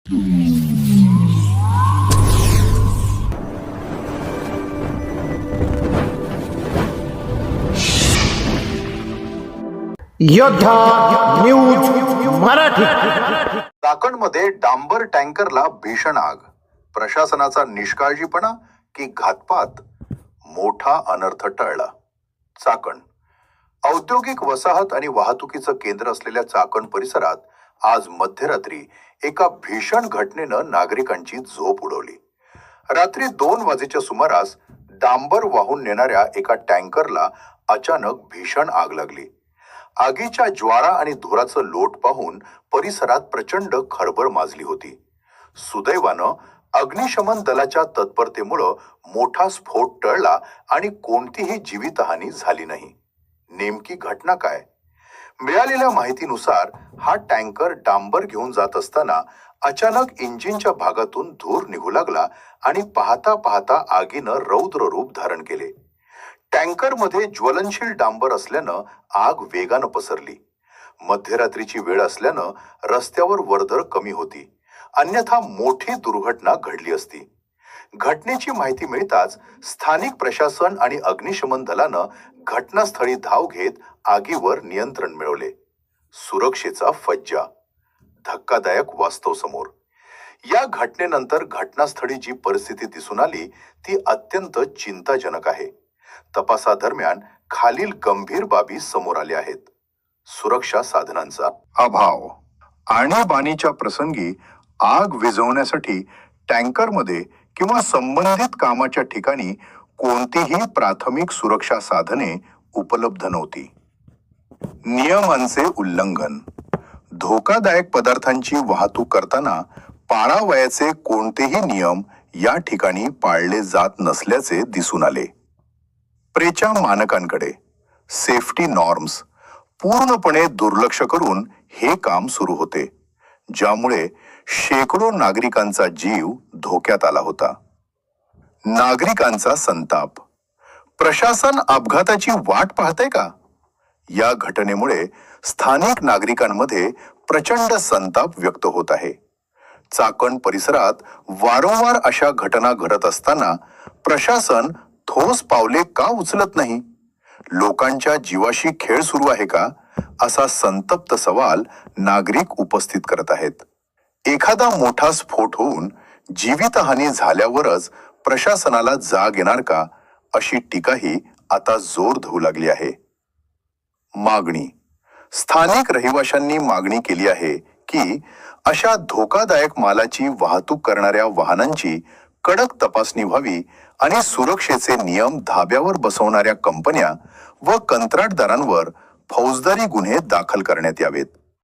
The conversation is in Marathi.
योद्धा न्यूज मराठी. चाकणमध्ये डांबर टँकरला भीषण आग. प्रशासनाचा निष्काळजीपणा की घातपात? मोठा अनर्थ टळला. चाकण औद्योगिक वसाहत आणि वाहतुकीचं केंद्र असलेल्या चाकण परिसरात आज मध्यरात्री एका भीषण घटनेनं नागरिकांची झोप उडवली. रात्री 2 वाजेच्या सुमारास डांबर वाहून नेणाऱ्या एका टँकरला अचानक भीषण आग लागली. आगीच्या ज्वाळा आणि धुराचं लोट पाहून परिसरात प्रचंड खळबळ माजली होती. सुदैवानं अग्निशमन दलाच्या तत्परतेमुळे मोठा स्फोट टळला आणि कोणतीही जीवितहानी झाली नाही. नेमकी घटना काय? मिळालेल्या माहितीनुसार हा टँकर डांबर घेऊन जात असताना अचानक इंजिनच्या भागातून धूर निघू लागला आणि पाहता पाहता आगीनं रौद्र रूप धारण केले. टँकरमध्ये ज्वलनशील डांबर असल्यानं आग वेगानं पसरली. मध्यरात्रीची वेळ असल्यानं रस्त्यावर वर्दळ कमी होती, अन्यथा मोठी दुर्घटना घडली असती. घटनेची माहिती मिळताच स्थानिक प्रशासन आणि अग्निशमन दलानं घटनास्थळी धाव घेत आगीवर नियंत्रण मिळवले. सुरक्षेचा फज्जा. धक्कादायक वास्तव समोर. या घटनेनंतर घटनास्थळी जी परिस्थिती दिसून आली ती अत्यंत चिंताजनक आहे. तपासादरम्यान खालील गंभीर बाबी समोर आल्या आहेत. सुरक्षा साधनांचा अभाव. आणीबाणीच्या प्रसंगी आग विझवण्यासाठी टँकरमध्ये किंवा संबंधित कामाच्या ठिकाणी कोणतीही प्राथमिक सुरक्षा साधने उपलब्ध नव्हती. नियमांचे उल्लंघन. धोकादायक पदार्थांची वाहतूक करताना पाळावयाचे कोणतेही नियम या ठिकाणी पाळले जात नसल्याचे दिसून आले. प्रेच्या मानकांकडे सेफ्टी नॉर्म्स पूर्णपणे दुर्लक्ष करून हे काम सुरू होते, ज्यामुळे शेकडो नागरिकांचा जीव धोक्यात आला होता. नागरिकांचा संताप. प्रशासन अपघाताची वाट पाहते का? या घटनेमुळे स्थानिक नागरिकांमध्ये प्रचंड संताप व्यक्त होत आहे. चाकण परिसरात वारंवार अशा घटना घडत असताना प्रशासन ठोस पावले का उचलत नाही? लोकांच्या जीवाशी खेळ सुरू आहे का, असा संतप्त सवाल नागरिक उपस्थित करत आहेत. एखादा मोठा स्फोट होऊन जीवितहानी झाल्यावरच प्रशासनाला जाग येणार का, अशी टीकाही आता जोर धरू लागली आहे. मागणी. स्थानिक रहिवाशांनी मागणी केली आहे की अशा धोकादायक मालाची वाहतूक करणाऱ्या वाहनांची कडक तपासणी व्हावी आणि सुरक्षेचे नियम धाब्यावर बसवणाऱ्या कंपन्या व कंत्राटदारांवर फौजदारी गुन्हे दाखल करण्यात यावेत.